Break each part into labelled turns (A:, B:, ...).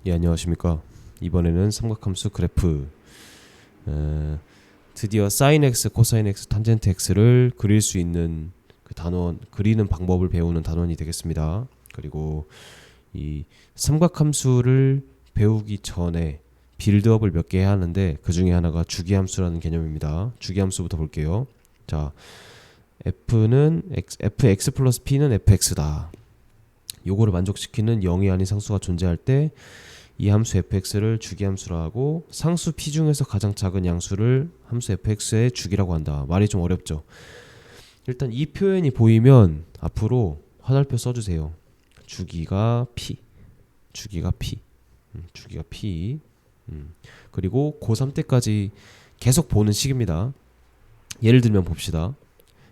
A: 예, 안녕하십니까. 이번에는 삼각함수 그래프 드디어 sin x, 코사인 x, 탄젠트 x를 그릴 수 있는 그 단원, 그리는 방법을 배우는 단원이 되겠습니다. 그리고 이 삼각함수를 배우기 전에 빌드업을 몇 개 해야 하는데 그 중에 하나가 주기함수라는 개념입니다. 주기함수부터 볼게요. 자, fx 플러스 p는 fx다. 요거를 만족시키는 0이 아닌 상수가 존재할 때 이 함수 fx를 주기함수라 하고 상수 p 중에서 가장 작은 양수를 함수 fx의 주기라고 한다. 말이 좀 어렵죠. 일단 이 표현이 보이면 앞으로 화살표 써주세요. 주기가 p, 주기가 p, 주기가 p. 그리고 고3 때까지 계속 보는 식입니다. 예를 들면 봅시다.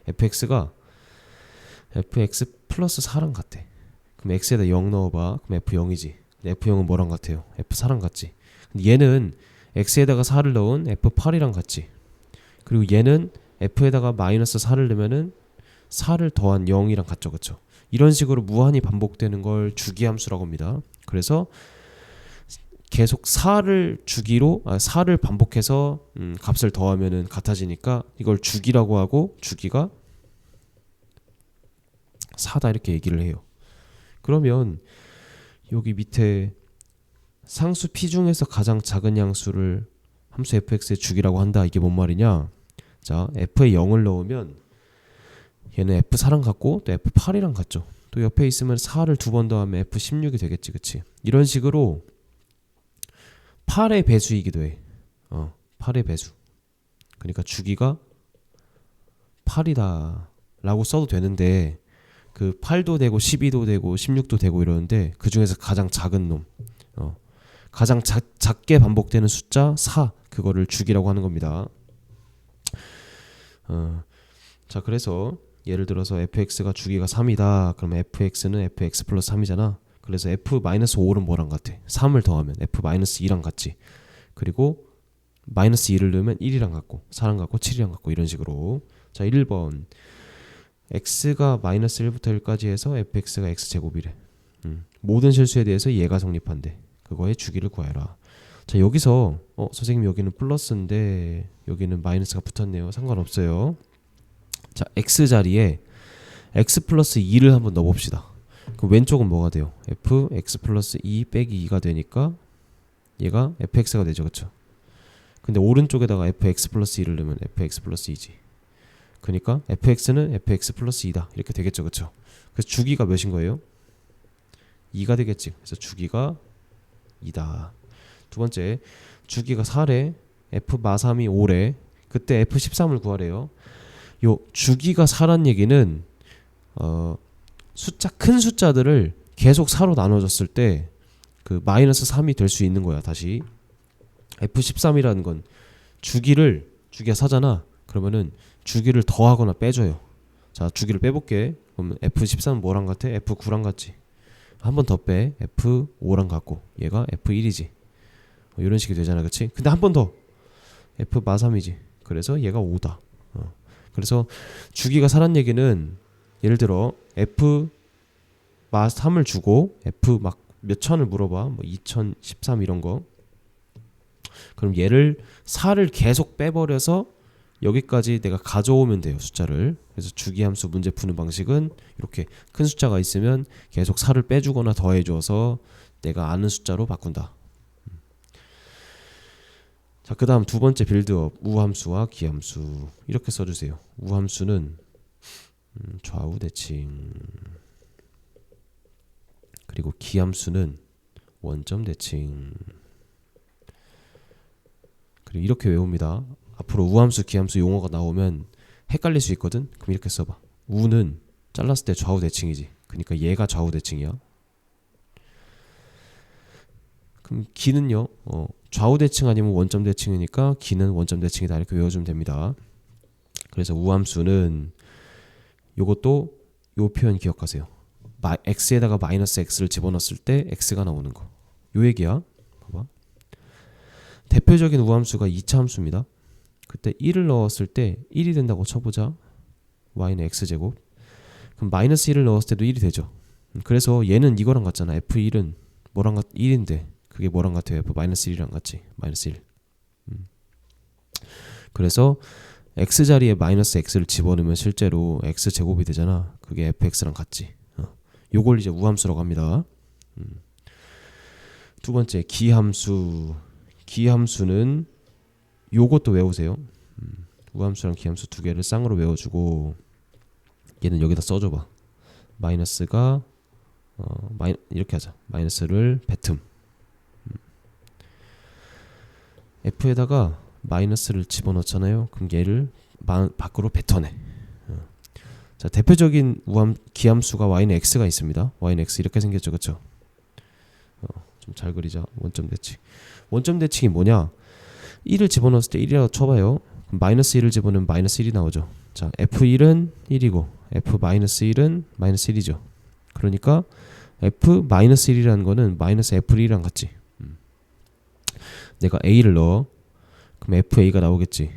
A: fx가 fx 플러스 4랑 같아. 그럼 x에다 0 넣어봐. 그럼 f0이지. f0은 뭐랑 같아요? f4랑 같지. 근데 얘는 x에다가 4를 넣은 f8이랑 같지. 그리고 얘는 f에다가 마이너스 4를 넣으면은 4를 더한 0이랑 같죠. 그쵸? 이런 식으로 무한히 반복되는 걸 주기함수라고 합니다. 그래서 계속 4를 주기로 4를 반복해서 값을 더하면은 같아지니까 이걸 주기라고 하고 주기가 4다 이렇게 얘기를 해요. 그러면 여기 밑에 상수 p 중에서 가장 작은 양수를 함수 fx의 주기라고 한다. 이게 뭔 말이냐? 자, f에 0을 넣으면 얘는 f4랑 같고 또 f8이랑 같죠. 또 옆에 있으면 4를 두 번 더하면 f16이 되겠지. 그치? 이런 식으로 8의 배수이기도 해. 8의 배수. 그러니까 주기가 8이다 라고 써도 되는데 그 8도 되고 12도 되고 16도 되고 이러는데 그 중에서 가장 작은 놈, 가장 작게 반복되는 숫자 4, 그거를 주기라고 하는 겁니다. 자, 그래서 예를 들어서 fx가 주기가 3이다. 그러면 fx는 fx 플러스 3이잖아. 그래서 f-5는 뭐랑 같아? 3을 더하면 f-2랑 같지. 그리고 마이너스 2를 넣으면 1이랑 같고 4랑 같고 7이랑 같고 이런 식으로. 자, 1번 x가 마이너스 1부터 1까지 해서 fx가 x제곱이래. 모든 실수에 대해서 얘가 성립한대. 그거의 주기를 구해라. 자, 여기서 선생님 여기는 플러스인데 여기는 마이너스가 붙었네요. 상관없어요. 자, x 자리에 x 플러스 2를 한번 넣어봅시다. 그럼 왼쪽은 뭐가 돼요? fx 플러스 2 빼기 2가 되니까 얘가 fx가 되죠. 그쵸? 근데 오른쪽에다가 fx 플러스 2를 넣으면 fx 플러스 2지. 그러니까 fx는 fx 플러스 2다 이렇게 되겠죠. 그쵸? 그래서 주기가 몇인 거예요? 2가 되겠지. 그래서 주기가 2다. 두 번째, 주기가 4래. f-3이 5래. 그때 f13을 구하래요. 요 주기가 4란 얘기는 큰 숫자들을 계속 4로 나눠줬을 때 그 마이너스 3이 될 수 있는 거야. 다시 f13이라는 건 주기가 4잖아. 그러면은 주기를 더하거나 빼줘요. 자, 주기를 빼볼게. 그러면 f13은 뭐랑 같아? f9랑 같지. 한 번 더 빼. f5랑 같고 얘가 f1이지. 이런 식이 되잖아. 그치? 근데 한 번 더 f-3이지. 그래서 얘가 5다. 그래서 주기가 4란 얘기는 예를 들어 f-3을 주고 f 막 몇 천을 물어봐. 뭐 2013 이런 거. 그럼 얘를 4를 계속 빼버려서 여기까지 내가 가져오면 돼요. 숫자를. 그래서 주기함수 문제 푸는 방식은 이렇게 큰 숫자가 있으면 계속 4를 빼주거나 더해줘서 내가 아는 숫자로 바꾼다. 자, 그 다음 두 번째 빌드업, 우함수와 기함수. 이렇게 써주세요. 우함수는 좌우 대칭, 그리고 기함수는 원점 대칭. 그리고 이렇게 외웁니다. 앞으로 우함수, 기함수 용어가 나오면 헷갈릴 수 있거든. 그럼 이렇게 써봐. 우는 잘랐을 때 좌우 대칭이지. 그러니까 얘가 좌우 대칭이야. 그럼 기는요, 좌우 대칭 아니면 원점 대칭이니까 기는 원점 대칭이다 이렇게 외워주면 됩니다. 그래서 우함수는 요것도 요 표현 기억하세요. x에다가 마이너스 x를 집어넣었을 때 x가 나오는 거. 요 얘기야. 봐봐. 대표적인 우함수가 2차 함수입니다. 그때 1을 넣었을 때 1이 된다고 쳐보자. y는 x제곱. 그럼 마이너스 1을 넣었을 때도 1이 되죠. 그래서 얘는 이거랑 같잖아. f1은 뭐랑 같 1인데 그 그게 뭐랑 같아요? f-1이랑 같지. 마이너스 1. 그래서 x 자리에 마이너스 x를 집어넣으면 실제로 x 제곱이 되잖아. 그게 fx랑 같지. 요걸 이제 우함수라고 합니다. 두 번째 기함수. 기함수는 요것도 외우세요. 우함수랑 기함수 두 개를 쌍으로 외워주고 얘는 여기다 써줘봐. 마이너스가 이렇게 하자. 마이너스를 뱉음. f에다가 마이너스를 집어넣잖아요. 그럼 얘를 밖으로 뱉어내. 자, 대표적인 기함수가 y는 x가 있습니다. y는 x 이렇게 생겼죠, 그렇죠? 좀 잘 그리자. 원점 대칭. 원점 대칭이 뭐냐? 1을 집어넣었을 때 1이라고 쳐봐요. 그럼 마이너스 1을 집어넣으면 마이너스 1이 나오죠. 자, f1은 1이고 f-1은 마이너스 1이죠. 그러니까 f-1이라는 거는 마이너스 f1이랑 같지. 내가 a를 넣어. 그럼 fa가 나오겠지.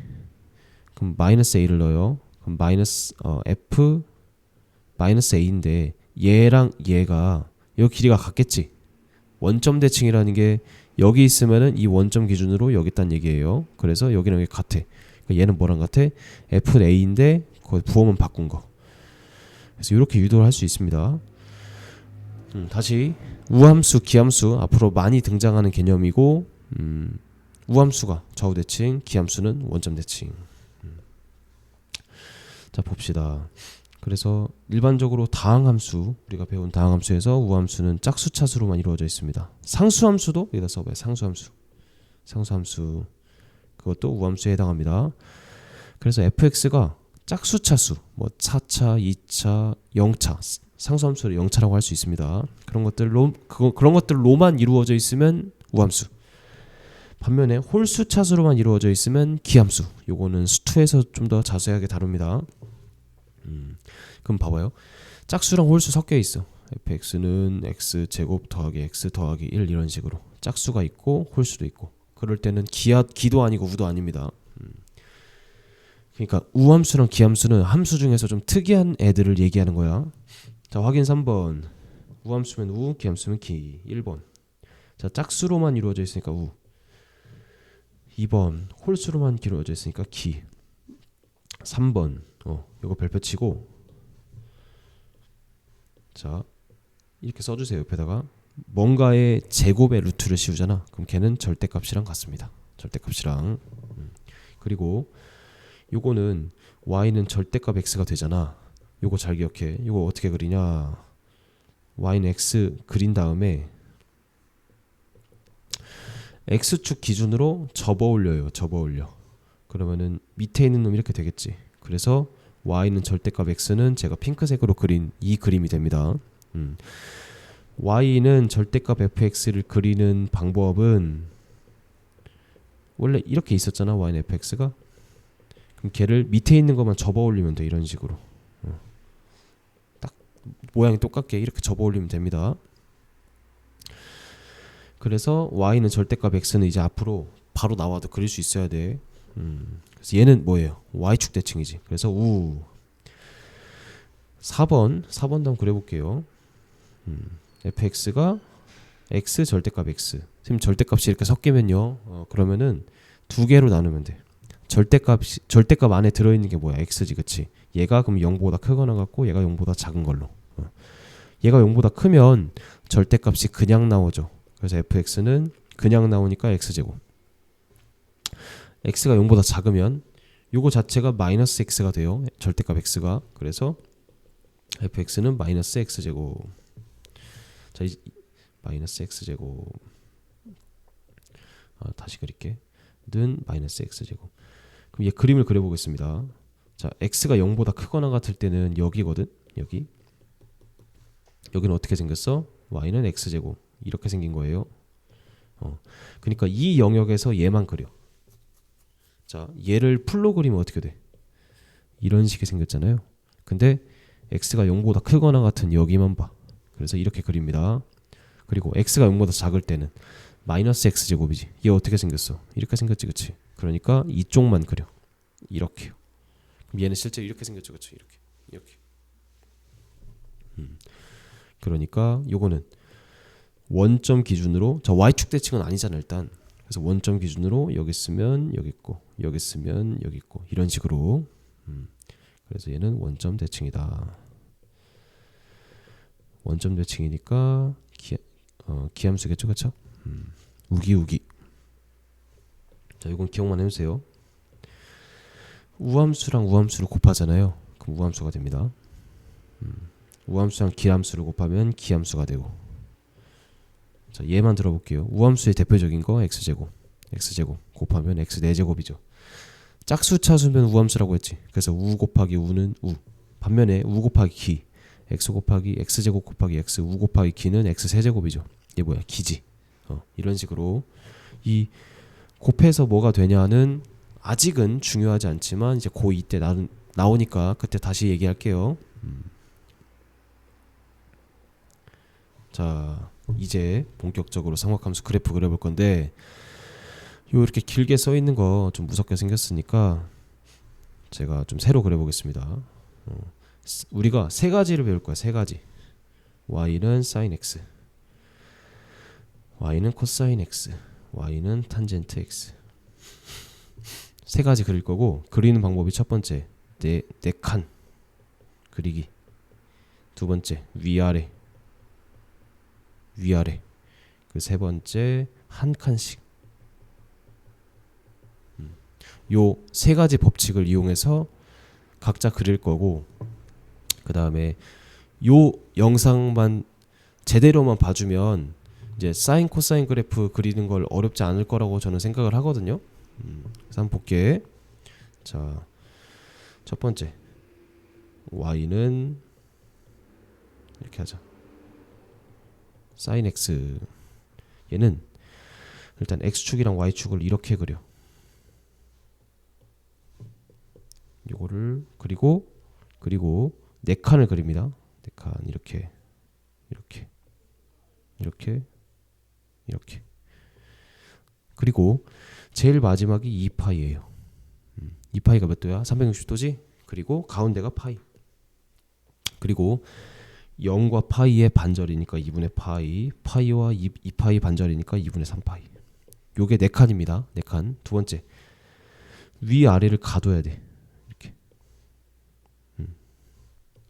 A: 그럼 마이너스 a를 넣어요. 그럼 마이너스 f 마이너스 a인데 얘랑 얘가 이 길이가 같겠지. 원점 대칭이라는 게 여기 있으면은 이 원점 기준으로 여기 있다는 얘기예요. 그래서 여기랑 여기 같아. 그러니까 얘는 뭐랑 같아? f-a인데 거기 부호만 바꾼 거. 그래서 이렇게 유도를 할 수 있습니다. 다시 우함수, 기함수 앞으로 많이 등장하는 개념이고 우함수가 좌우 대칭, 기함수는 원점 대칭. 자, 봅시다. 그래서 일반적으로 다항함수, 우리가 배운 다항함수에서 우함수는 짝수차수로만 이루어져 있습니다. 상수함수도 여기다 써봐요. 상수함수. 상수함수 그것도 우함수에 해당합니다. 그래서 fx가 짝수차수, 뭐 4차, 2차, 0차, 상수함수를 0차라고 할 수 있습니다. 그런 것들로만 이루어져 있으면 우함수. 반면에 홀수차수로만 이루어져 있으면 기함수. 요거는 수투에서 좀 더 자세하게 다룹니다. 그럼 봐봐요. 짝수랑 홀수 섞여 있어. fx는 x 제곱 더하기 x 더하기 1 이런 식으로 짝수가 있고 홀수도 있고. 그럴 때는 기도 아니고 우도 아닙니다. 그러니까 우함수랑 기함수는 함수 중에서 좀 특이한 애들을 얘기하는 거야. 자, 확인 3번. 우함수면 우, 기함수면 기. 1번. 자, 짝수로만 이루어져 있으니까 우. 2번. 홀수로만 이루어져 있으니까 기. 3번. 이거 별표 치고. 자, 이렇게 써주세요. 옆에다가 뭔가의 제곱의 루트를 씌우잖아. 그럼 걔는 절대값이랑 같습니다. 절대값이랑. 그리고 요거는 y는 절대값 x가 되잖아. 요거 잘 기억해. 요거 어떻게 그리냐? y는 x 그린 다음에 x축 기준으로 접어 올려요. 접어 올려. 그러면은 밑에 있는 놈 이렇게 되겠지. 그래서 y는 절대값 x는 제가 핑크색으로 그린 이 그림이 됩니다. y는 절대값 fx를 그리는 방법은 원래 이렇게 있었잖아. y는 fx가. 그럼 걔를 밑에 있는 것만 접어 올리면 돼. 이런 식으로. 딱 모양이 똑같게 이렇게 접어 올리면 됩니다. 그래서 y는 절대값 x는 이제 앞으로 바로 나와도 그릴 수 있어야 돼. 그래서 얘는 뭐예요? y축 대칭이지. 그래서 우. 4번 한번 그려볼게요. fx가 x 절대값 x. 지금 절대값이 이렇게 섞이면요. 그러면은 두 개로 나누면 돼. 절대값 안에 들어있는 게 뭐야? x지, 그치? 얘가 그럼 0보다 크거나 같고 얘가 0보다 작은 걸로. 얘가 0보다 크면 절대값이 그냥 나오죠. 그래서 fx는 그냥 나오니까 x제곱. x가 0보다 작으면 요거 자체가 마이너스 x가 돼요. 절대값 x가. 그래서 fx는 마이너스 x제곱. 자, 마이너스 x제곱. 다시 그릴게. 는 마이너스 x제곱. 그럼 얘 그림을 그려보겠습니다. 자, x가 0보다 크거나 같을 때는 여기거든. 여기. 여기는 어떻게 생겼어? y는 x제곱. 이렇게 생긴 거예요. 그러니까 이 영역에서 얘만 그려. 자, 얘를 풀로 그리면 어떻게 돼? 이런 식이 생겼잖아요. 근데 x가 0보다 크거나 같은 여기만 봐. 그래서 이렇게 그립니다. 그리고 x가 0보다 작을 때는 마이너스 x제곱이지. 얘 어떻게 생겼어? 이렇게 생겼지, 그치? 그러니까 이쪽만 그려. 이렇게요. 그럼 얘는 실제 이렇게 생겼죠, 그치? 이렇게. 그러니까 요거는 원점 기준으로 저 y축 대칭은 아니잖아 일단. 그래서 원점 기준으로 여기 쓰면 여기 있고 여기 쓰면 여기 있고 이런 식으로. 그래서 얘는 원점 대칭이다. 원점 대칭이니까 기함수겠죠, 그렇죠? 우기. 자, 이건 기억만 해주세요. 우함수랑 우함수를 곱하잖아요. 그럼 우함수가 됩니다. 우함수랑 기함수를 곱하면 기함수가 되고. 자, 얘만 들어볼게요. 우함수의 대표적인 거 x제곱 곱하면 x 4제곱이죠. 짝수 차수면 우함수라고 했지. 그래서 우 곱하기 우는 우. 반면에 우 곱하기 기 x 곱하기 x제곱 곱하기 x 우 곱하기 기는 x 세제곱이죠. 얘 뭐야? 기지. 이런 식으로 이 곱해서 뭐가 되냐는 아직은 중요하지 않지만 이제 고2 때 나오니까 그때 다시 얘기할게요. 자, 이제 본격적으로 삼각함수 그래프 그려볼 건데 요 이렇게 길게 써 있는 거 좀 무섭게 생겼으니까 제가 좀 새로 그려보겠습니다. 우리가 세 가지를 배울 거야. 세 가지. y는 sin x, y는 코사인 x, y는 탄젠트 x. 세 가지 그릴 거고 그리는 방법이 첫 번째 네 칸 그리기, 두 번째 위아래 그 세 번째 한 칸씩. 요 세 가지 법칙을 이용해서 각자 그릴 거고 그 다음에 요 영상만 제대로만 봐주면 이제 사인 코사인 그래프 그리는 걸 어렵지 않을 거라고 저는 생각을 하거든요. 그래서 한번 볼게. 자, 첫 번째 y는 이렇게 하자. sin x 얘는 일단 x축이랑 y축을 이렇게 그려. 요거를 그리고 네 칸을 그립니다. 네 칸 이렇게 그리고 제일 마지막이 2파이예요. 2파이가 몇 도야? 360도지? 그리고 가운데가 파이. 그리고 0과 파이의 반절이니까 2분의 파이, 파이와 2파이 반절이니까 2분의 3파이. 요게 네 칸입니다. 네 칸. 두 번째 위아래를 가둬야 돼. 이렇게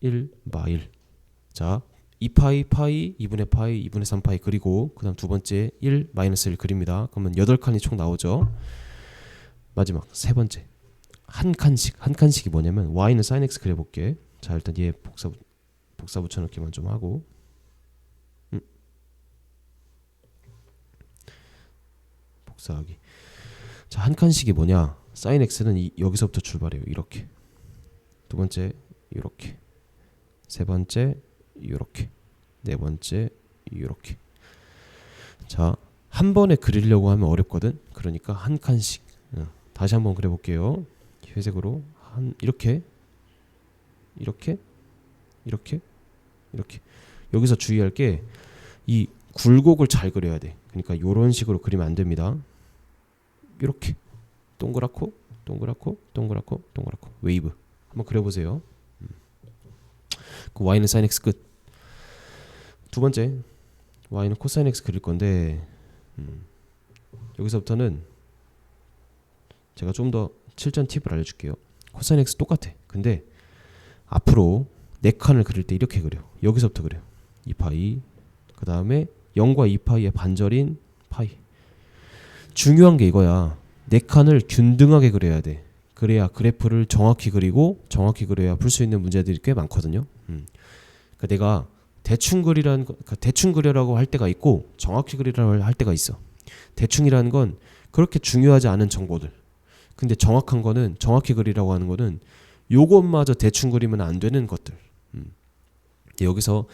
A: 1 마일. 자, 2파이 파이 2분의 파이 2분의 3파이 그리고 그 다음 두 번째 1 마이너스 1 그립니다. 그러면 8칸이 총 나오죠. 마지막 세 번째 한 칸씩이 뭐냐면 y는 sin x 그려볼게. 자, 일단 얘 복사 붙여넣기만 좀 하고 복사하기. 자, 한 칸씩이 뭐냐? sin x는 여기서부터 출발해요. 이렇게. 두 번째 이렇게. 세 번째 이렇게. 네 번째 이렇게. 자, 한 번에 그리려고 하면 어렵거든. 그러니까 한 칸씩. 다시 한번 그려볼게요. 회색으로 이렇게. 여기서 주의할 게 이 굴곡을 잘 그려야 돼. 그러니까 이런 식으로 그리면 안 됩니다. 이렇게 동그랗고 웨이브 한번 그려보세요. 그 y는 sin x 끝. 두 번째 y는 코사인 x 그릴 건데 여기서부터는 제가 좀 더 실전 팁을 알려줄게요. 코사인 x 똑같아. 근데 앞으로 네 칸을 그릴 때 이렇게 그려. 여기서부터 그려. 2파이 그 다음에 0과 2파이의 반절인 파이. 중요한 게 이거야. 네 칸을 균등하게 그려야 돼. 그래야 그래프를 정확히 그리고 정확히 그려야 풀 수 있는 문제들이 꽤 많거든요. 그러니까 내가 대충 그려라고 할 때가 있고 정확히 그리라고 할 때가 있어. 대충이라는 건 그렇게 중요하지 않은 정보들. 근데 정확한 거는 정확히 그리라고 하는 거는 요것마저 대충 그리면 안 되는 것들. 여기서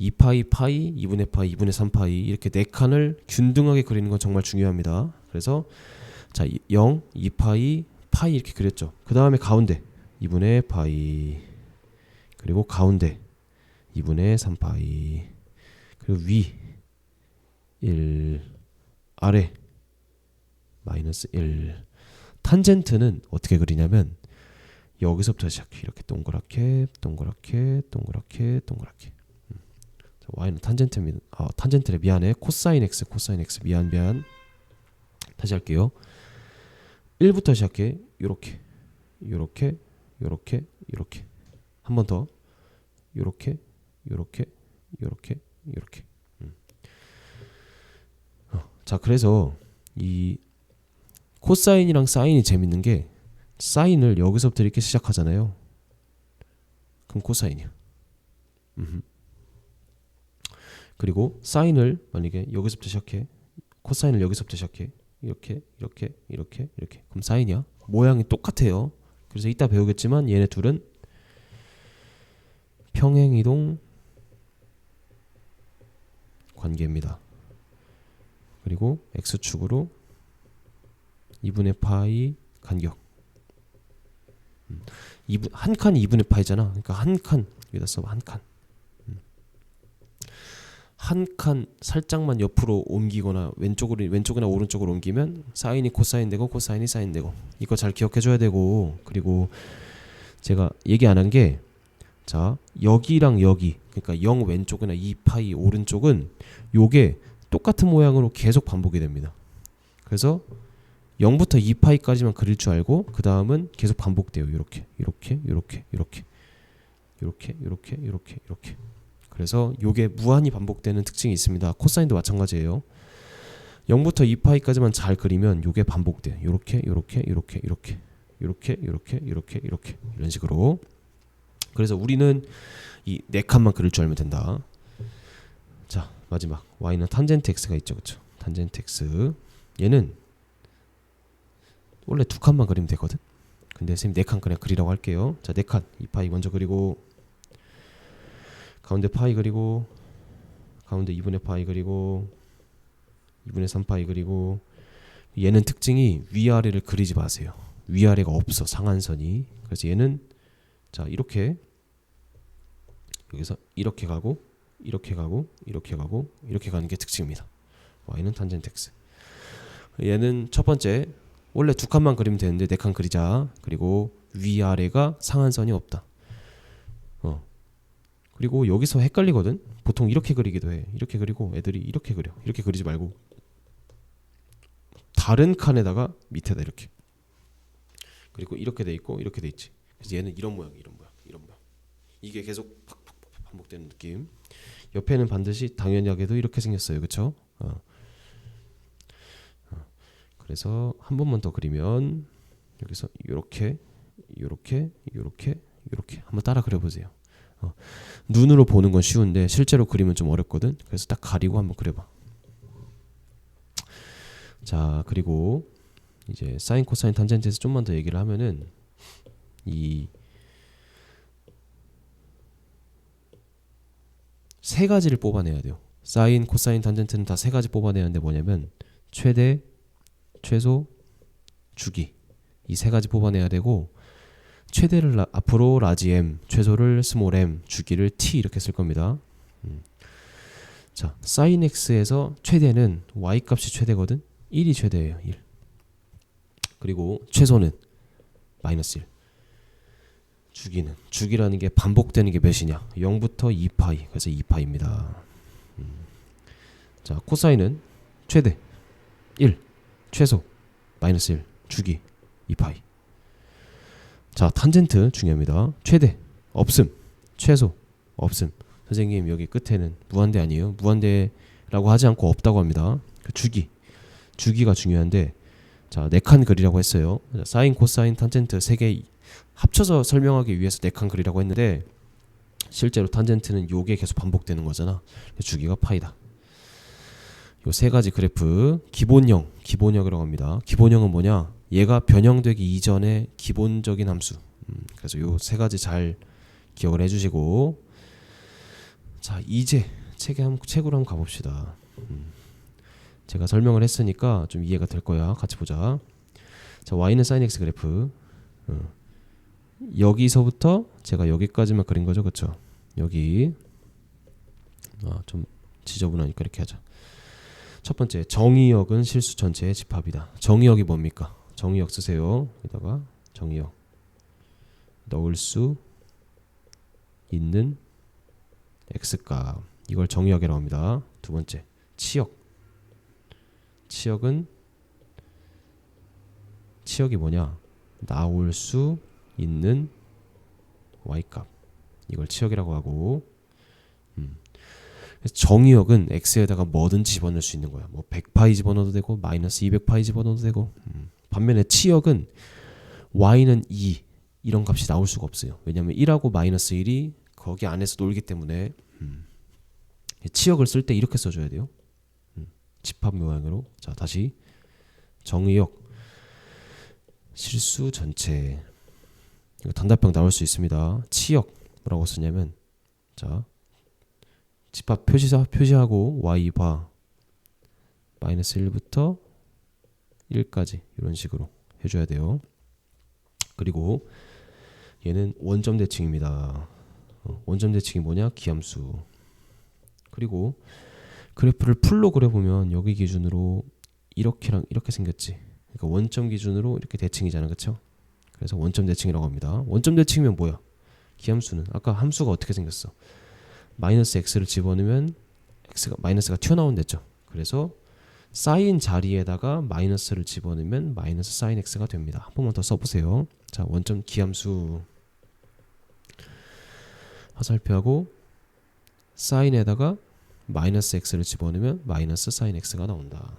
A: 2파이 파이 2분의 파이 2분의 3파이 이렇게 네 칸을 균등하게 그리는 건 정말 중요합니다. 그래서 자 0, 2파이 파이 이렇게 그렸죠. 그 다음에 가운데 2분의 파이 그리고 가운데 2분의 3파이 그리고 위 1 아래 마이너스 1. 탄젠트는 어떻게 그리냐면 여기서부터 시작해. 이렇게 동그랗게. 자, y는 탄젠트입니다. 탄젠트래. 미안해. 코사인 x 미안. 다시 할게요. 1부터 시작해. 요렇게 한 번 더. 요렇게 자, 그래서 이 코사인이랑 사인이 재밌는 게 사인을 여기서부터 이렇게 시작하잖아요. 그럼 코사인이야. 그리고 사인을 만약에 여기서부터 시작해. 코사인을 여기서부터 시작해. 이렇게. 그럼 사인이야. 모양이 똑같아요. 그래서 이따 배우겠지만 얘네 둘은 평행이동 관계입니다. 그리고 x축으로 2분의 파이 간격. 한 칸 2분의 파이잖아. 그러니까 한 칸 여기다 써봐. 한 칸. 한 칸 살짝만 옆으로 옮기거나 왼쪽이나 오른쪽으로 옮기면 사인이 코사인 되고 코사인이 사인 되고. 이거 잘 기억해 줘야 되고. 그리고 제가 얘기 안 한 게, 자, 여기랑 여기, 그러니까 0 왼쪽이나 2파이 오른쪽은 요게 똑같은 모양으로 계속 반복이 됩니다. 그래서 0부터 2파이까지만 그릴 줄 알고 그 다음은 계속 반복돼요. 이렇게. 그래서 요게 무한히 반복되는 특징이 있습니다. 코사인도 마찬가지예요. 0부터 2파이까지만 잘 그리면 요게 반복돼요. 이렇게 이런 식으로. 그래서 우리는 이 네 칸만 그릴 줄 알면 된다. 자, 마지막 y는 탄젠트 x가 있죠, 그렇죠? 탄젠트 x. 얘는 원래 두 칸만 그리면 되거든. 근데 선생님 네 칸 그냥 그리라고 할게요. 자, 네 칸. 2파이 먼저 그리고, 가운데 파이 그리고, 가운데 2분의 파이 그리고, 2분의 3파이 그리고. 얘는 특징이 위아래를 그리지 마세요. 위아래가 없어, 상한선이. 그래서 얘는 자, 이렇게 여기서 이렇게 가고 이렇게 가는 게 특징입니다. y는 탄젠트 x. 얘는 첫 번째, 원래 두 칸만 그리면 되는데 네 칸 그리자. 그리고 위아래가 상한선이 없다. 그리고 여기서 헷갈리거든. 보통 이렇게 그리기도 해. 이렇게 그리고 애들이 이렇게 그려. 이렇게 그리지 말고 다른 칸에다가 밑에다 이렇게. 그리고 이렇게 돼 있고 이렇게 돼 있지. 그래서 얘는 이런 모양. 이게 계속 팍팍 반복되는 느낌. 옆에는 반드시 당연하게도 이렇게 생겼어요. 그쵸? 그래서 한 번만 더 그리면 여기서 요렇게 한번 따라 그려보세요. 눈으로 보는 건 쉬운데 실제로 그리면 좀 어렵거든. 그래서 딱 가리고 한번 그려봐. 자, 그리고 이제 사인, 코사인, 탄젠트에서 좀만 더 얘기를 하면은 이 세 가지를 뽑아내야 돼요. 사인, 코사인, 탄젠트는 다 세 가지 뽑아내야 하는데 뭐냐면 최대, 최소, 주기. 이 세 가지 뽑아내야 되고, 최대를 앞으로 라지 m, 최소를 스몰 m, 주기를 t 이렇게 쓸 겁니다. 자, 사인 x에서 최대는 y 값이 최대거든. 1이 최대예요. 1. 그리고 최소는 마이너스 1. 주기라는 게 반복되는 게 몇이냐? 0부터 2파이. 그래서 2파이입니다. 자, 코사인은 최대 1, 최소 마이너스 1, 주기 2파이. 자, 탄젠트 중요합니다. 최대 없음, 최소 없음. 선생님 여기 끝에는 무한대 아니에요? 무한대라고 하지 않고 없다고 합니다. 그 주기가 중요한데, 자, 네 칸 그리라고 했어요. 사인, 코사인, 탄젠트 세 개 합쳐서 설명하기 위해서 네 칸 그리라고 했는데, 실제로 탄젠트는 요게 계속 반복되는 거잖아. 주기가 파이다. 요 세 가지 그래프 기본형이라고 합니다. 기본형은 뭐냐? 얘가 변형되기 이전의 기본적인 함수. 그래서 요 세 가지 잘 기억을 해주시고, 자, 이제 책으로 한번 가봅시다. 제가 설명을 했으니까 좀 이해가 될 거야. 같이 보자. 자, y는 sin x 그래프. 여기서부터 제가 여기까지만 그린 거죠, 그렇죠? 여기 좀 지저분하니까 이렇게 하자. 첫 번째, 정의역은 실수 전체의 집합이다. 정의역이 뭡니까? 정의역 쓰세요. 여기다가 정의역 넣을 수 있는 x값. 이걸 정의역이라고 합니다. 두 번째, 치역. 치역이 뭐냐? 나올 수 있는 y값. 이걸 치역이라고 하고, 그래서 정의역은 x에다가 뭐든지 집어넣을 수 있는 거야. 뭐 100파이 집어넣어도 되고 마이너스 200파이 집어넣어도 되고. 반면에 치역은 y는 2 이런 값이 나올 수가 없어요. 왜냐하면 1하고 마이너스 1이 거기 안에서 놀기 때문에 치역을 쓸 때 이렇게 써줘야 돼요. 집합 모양으로. 자, 다시 정의역 실수 전체. 이거 단답형 나올 수 있습니다. 치역 뭐라고 쓰냐면, 자, 집합 표시하고 y 바 마이너스 1부터 1까지 이런 식으로 해줘야 돼요. 그리고 얘는 원점 대칭입니다. 원점 대칭이 뭐냐? 기함수. 그리고 그래프를 풀로 그려보면 여기 기준으로 이렇게랑 이렇게 생겼지. 그러니까 원점 기준으로 이렇게 대칭이잖아, 그쵸? 그래서 원점 대칭이라고 합니다. 원점 대칭이면 뭐야? 기함수는 아까 함수가 어떻게 생겼어? 마이너스 x를 집어넣으면 마이너스가 튀어나온댔죠. 그래서 사인 자리에다가 마이너스를 집어넣으면 마이너스 사인 x가 됩니다. 한 번만 더 써보세요. 자, 원점 기함수 화살표하고 사인에다가 마이너스 x를 집어넣으면 마이너스 사인 x가 나온다.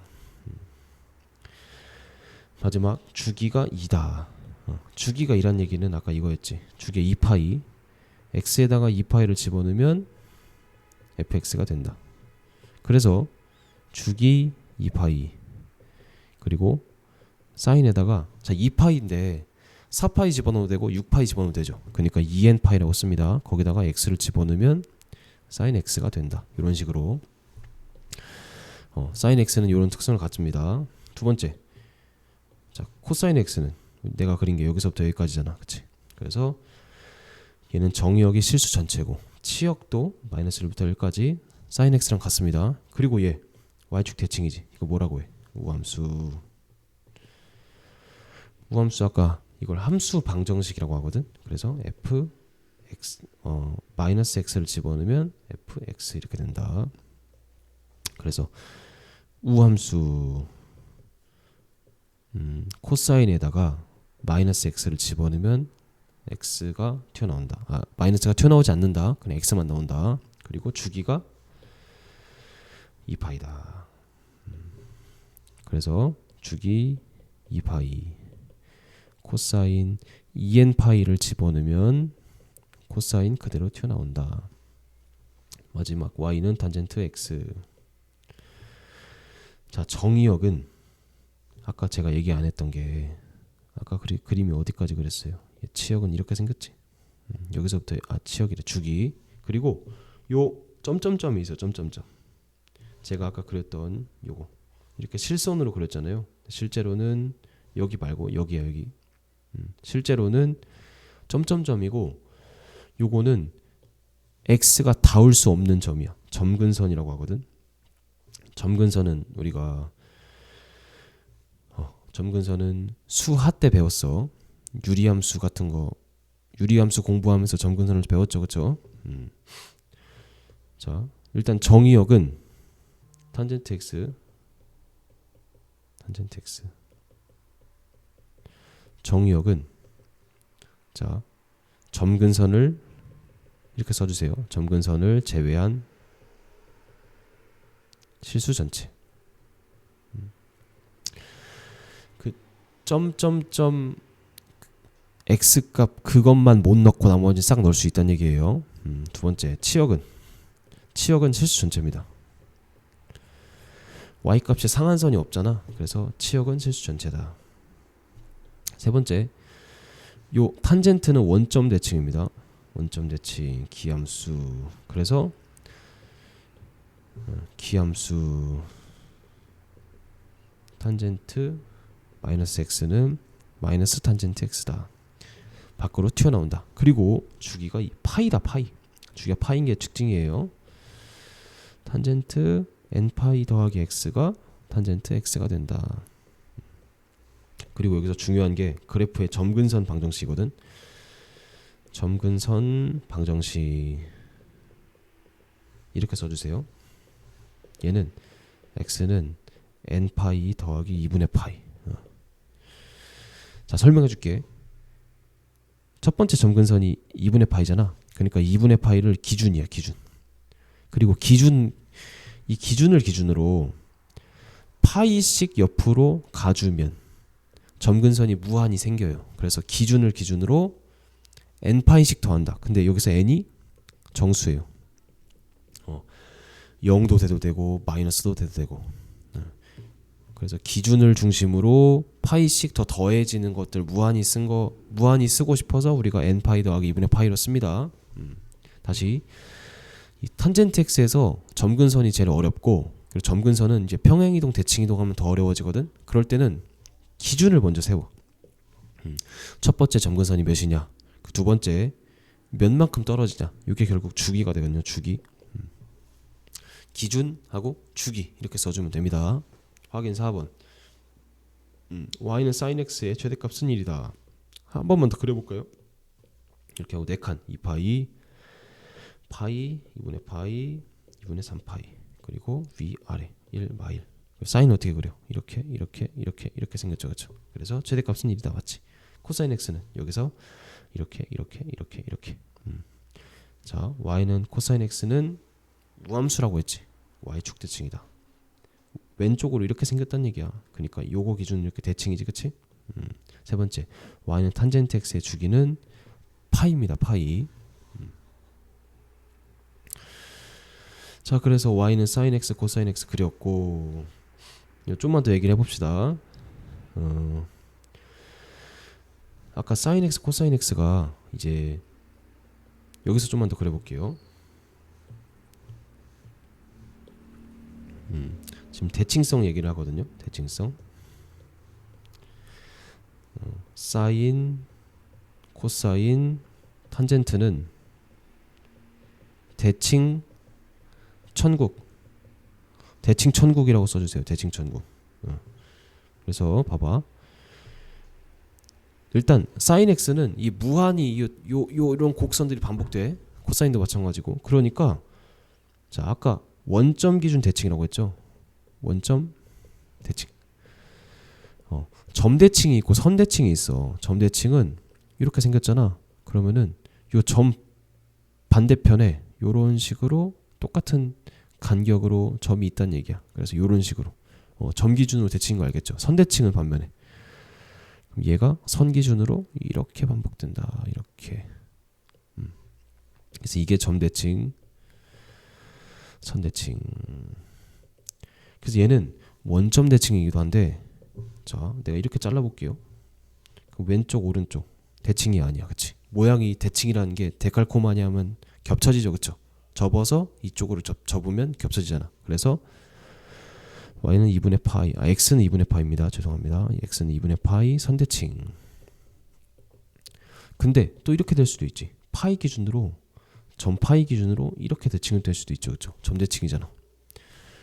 A: 마지막 주기가 2다. 주기가 2란 얘기는 아까 이거였지. 주기 2파이. x에다가 2파이를 집어넣으면 fx가 된다. 그래서 주기 2파이 그리고 사인에다가, 자, 2파이인데 4파이 집어넣어도 되고 6파이 집어넣어도 되죠. 그러니까 2n파이라고 씁니다. 거기다가 x를 집어넣으면 사인 x가 된다. 이런 식으로 사인 x는 이런 특성을 갖습니다. 두 번째, 자, 코사인 x는 내가 그린 게 여기서부터 여기까지잖아, 그치? 그래서 얘는 정의역이 실수 전체고 치역도 마이너스 1부터 1까지 사인 x랑 같습니다. 그리고 얘 y축 대칭이지. 이거 뭐라고 해? 우함수. 우함수 아까 이걸 함수 방정식이라고 하거든. 그래서 f x 마이너스 x를 집어넣으면 fx 이렇게 된다. 그래서 우함수 코사인에다가 마이너스 x를 집어넣으면 x가 튀어나온다. 마이너스가 튀어나오지 않는다. 그냥 x만 나온다. 그리고 주기가 2파이다. 그래서 주기 2파이 코사인 2n파이를 집어넣으면 코사인 그대로 튀어나온다. 마지막 y는 탄젠트 x. 자, 정의역은 아까 제가 얘기 안 했던 게, 아까 그림이 어디까지 그랬어요? 치역은 이렇게 생겼지. 여기서부터 치역이래. 주기. 그리고 요 점점점이 있어. 점점점. 제가 아까 그렸던 요거 이렇게 실선으로 그렸잖아요. 실제로는 여기 말고 여기야, 여기. 실제로는 점점점이고 요거는 x가 닿을 수 없는 점이야. 점근선이라고 하거든. 점근선은 우리가 점근선은 수하 때 배웠어. 유리함수 같은 거, 유리함수 공부하면서 점근선을 배웠죠, 그렇죠? 자, 일단 정의역은 탄젠트 x, 정의역은, 자, 점근선을 이렇게 써주세요. 점근선을 제외한 실수 전체. 그 점점점 x값 그것만 못 넣고 나머지 싹 넣을 수 있다는 얘기예요. 두 번째, 치역은 실수 전체입니다. y값이 상한선이 없잖아. 그래서 치역은 실수 전체다. 세 번째, 요 탄젠트는 원점 대칭입니다. 원점 대칭 기함수. 그래서 기함수 탄젠트 마이너스 x는 마이너스 탄젠트 x다. 밖으로 튀어나온다. 그리고 주기가 파이다. 파이. 주기가 파이인 게 특징이에요. 탄젠트 n파이 더하기 x가 탄젠트 x가 된다. 그리고 여기서 중요한 게 그래프의 점근선 방정식이거든. 점근선 방정식. 이렇게 써주세요. 얘는 x는 n 파이 더하기 2분의 파이. 자, 설명해 줄게. 첫 번째 점근선이 2분의 파이잖아. 그러니까 2분의 파이를 기준이야, 기준. 그리고 이 기준을 기준으로 파이씩 옆으로 가주면 점근선이 무한히 생겨요. 그래서 기준을 기준으로 n 파이씩 더한다. 근데 여기서 n이 정수예요. 0도 돼도 되고 마이너스도 돼도 되고. 그래서 기준을 중심으로 파이씩 더 더해지는 것들 무한히 쓰고 싶어서 우리가 n 파이 더하기 2분의 파이로 씁니다. 다시 이 탄젠트 x에서 점근선이 제일 어렵고, 그리고 점근선은 이제 평행이동 대칭이동 하면 더 어려워지거든. 그럴 때는 기준을 먼저 세워. 첫 번째 점근선이 몇이냐, 두 번째 몇만큼 떨어지냐, 이게 결국 주기가 되거든요. 주기. 기준하고 주기 이렇게 써주면 됩니다. 확인 4번. y는 sin x의 최대값은 1이다. 한 번만 더 그려볼까요? 이렇게 하고 4칸 2파이 파이 2분의 파이 2분의 3파이 그리고 위아래 1 마일. 사인 어떻게 그려? 이렇게 생겼죠, 그렇죠? 그래서 최대값은 1이다, 맞지? 코사인 x는 여기서 이렇게. 자, y는 코사인 x는 무함수라고 했지. y축 대칭이다. 왼쪽으로 이렇게 생겼단 얘기야. 그러니까 요거 기준 이렇게 대칭이지, 그치? 세 번째, y는 탄젠트 x의 주기는 파이입니다. 파이. 자, 그래서 y는 sin x, 코사인 x 그렸고, 좀만 더 얘기를 해봅시다. 아까 sin x, 코사인 x가 이제 여기서 좀만 더 그려볼게요. 지금 대칭성 얘기를 하거든요. 대칭성. 사인, 코사인, 탄젠트는 대칭 천국. 대칭 천국이라고 써주세요. 대칭 천국. 그래서 봐봐. 일단 사인 x는 이 무한히 이런 곡선들이 반복돼. 코사인도 마찬가지고. 그러니까 자, 아까 원점 기준 대칭이라고 했죠. 원점 대칭. 점 대칭이 있고 선 대칭이 있어. 점 대칭은 이렇게 생겼잖아. 그러면은 요 점 반대편에 요런 식으로 똑같은 간격으로 점이 있다는 얘기야. 그래서 요런 식으로 점 기준으로 대칭인 거 알겠죠? 선 대칭은 반면에 그럼 얘가 선 기준으로 이렇게 반복된다. 이렇게. 그래서 이게 점 대칭, 선 대칭. 그래서 얘는 원점 대칭이기도 한데, 자, 내가 이렇게 잘라볼게요. 그럼 왼쪽 오른쪽 대칭이 아니야, 그치? 모양이 대칭이라는 게 데칼코마니 하면 겹쳐지죠, 그쵸? 접어서 이쪽으로 접으면 겹쳐지잖아. 그래서 y는 2분의 파이, x는 2분의 파이입니다. 죄송합니다. x는 2분의 파이 선대칭. 근데 또 이렇게 될 수도 있지. 파이 기준으로, 점 파이 기준으로 이렇게 대칭이 될 수도 있죠, 그쵸? 점 대칭이잖아.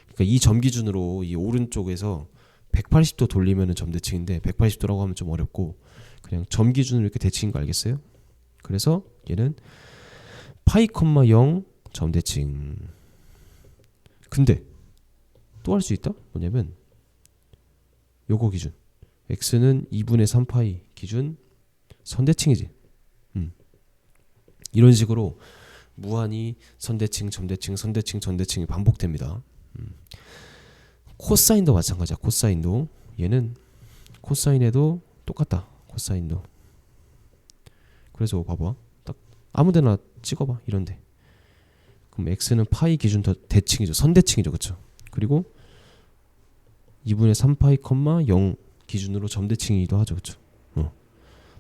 A: 그러니까 이 점 기준으로 이 오른쪽에서 180도 돌리면은 점 대칭인데 180도라고 하면 좀 어렵고 그냥 점 기준으로 이렇게 대칭인 거 알겠어요? 그래서 얘는 파이, 0 점 대칭. 근데 또 할 수 있다? 뭐냐면 요거 기준 x는 2분의 3파이 기준 선대칭이지. 이런 식으로 무한히 선대칭, 점대칭, 선대칭, 전대칭이 반복됩니다. 코사인도 마찬가지야. 코사인도 얘는 코사인에도 똑같다. 코사인도. 그래서 봐봐. 딱 아무데나 찍어봐. 이런데. 그럼 x는 파이 기준 더 대칭이죠. 선대칭이죠, 그렇죠? 그리고 2분의 3파이, 0 기준으로 점대칭이기도 하죠, 그렇죠?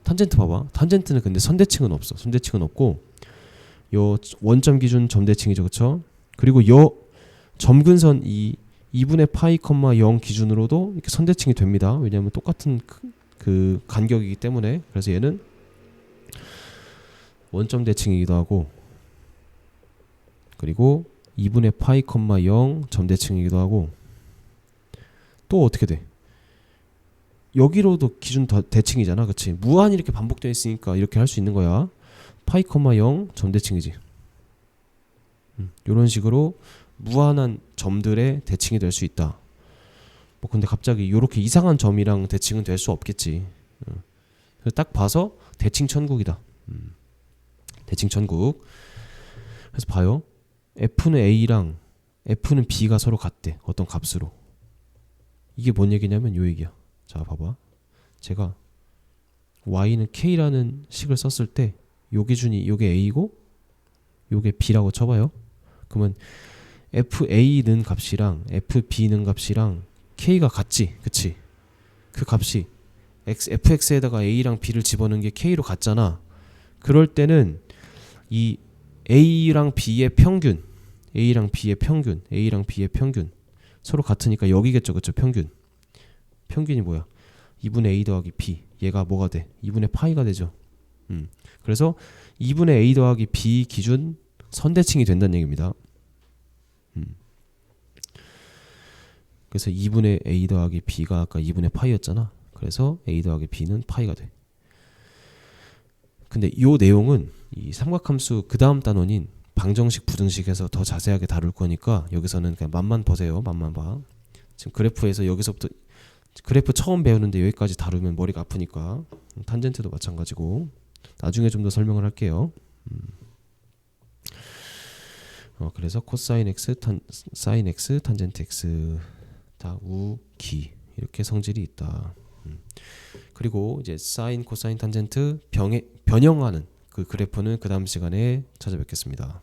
A: 탄젠트 봐봐. 탄젠트는 근데 선대칭은 없어. 선대칭은 없고 요 원점 기준 점대칭이죠, 그렇죠? 그리고 요 점근선 이 2분의 파이, 0 기준으로도 이렇게 선대칭이 됩니다. 왜냐하면 똑같은 그 간격이기 때문에. 그래서 얘는 원점 대칭이기도 하고, 그리고 2분의 파이, 0 점대칭이기도 하고, 또 어떻게 돼? 여기로도 기준 대칭이잖아, 그치? 무한히 이렇게 반복되어 있으니까 이렇게 할 수 있는 거야. 파이, 0 점대칭이지. 이런 식으로 무한한 점들의 대칭이 될 수 있다. 뭐 근데 갑자기 이렇게 이상한 점이랑 대칭은 될 수 없겠지. 그래서 딱 봐서 대칭 천국이다. 대칭 천국. 그래서 봐요. F는 A랑 F는 B가 서로 같대. 어떤 값으로. 이게 뭔 얘기냐면 요 얘기야. 자 봐봐. 제가 Y는 K라는 식을 썼을 때 요 기준이 요게 A고 요게 B라고 쳐봐요. 그러면 FA는 값이랑 FB는 값이랑 K가 같지. 그치? 그 값이 fx에다가 A랑 B를 집어넣은 게 K로 같잖아. 그럴 때는 이 A랑 B의 평균 A랑 B의 평균 서로 같으니까 여기겠죠. 그쵸? 평균이 뭐야? 2분의 A 더하기 B. 얘가 뭐가 돼? 2분의 파이가 되죠. 그래서 2분의 A 더하기 B 기준 선대칭이 된다는 얘기입니다. 그래서 2분의 A 더하기 B가 아까 2분의 파이였잖아. 그래서 A 더하기 B는 파이가 돼. 근데 이 내용은 이 삼각함수 그 다음 단원인 방정식 부등식에서 더 자세하게 다룰 거니까 여기서는 그냥 맛만 보세요. 맛만 봐. 지금 그래프에서 여기서부터 그래프 처음 배우는데 여기까지 다루면 머리가 아프니까 탄젠트도 마찬가지고 나중에 좀 더 설명을 할게요. 그래서 코사인 x, 사인 x, 탄젠트 x 다 우기 이렇게 성질이 있다. 그리고 이제 사인, 코사인, 탄젠트 변형하는 그 그래프는 그 다음 시간에 찾아뵙겠습니다.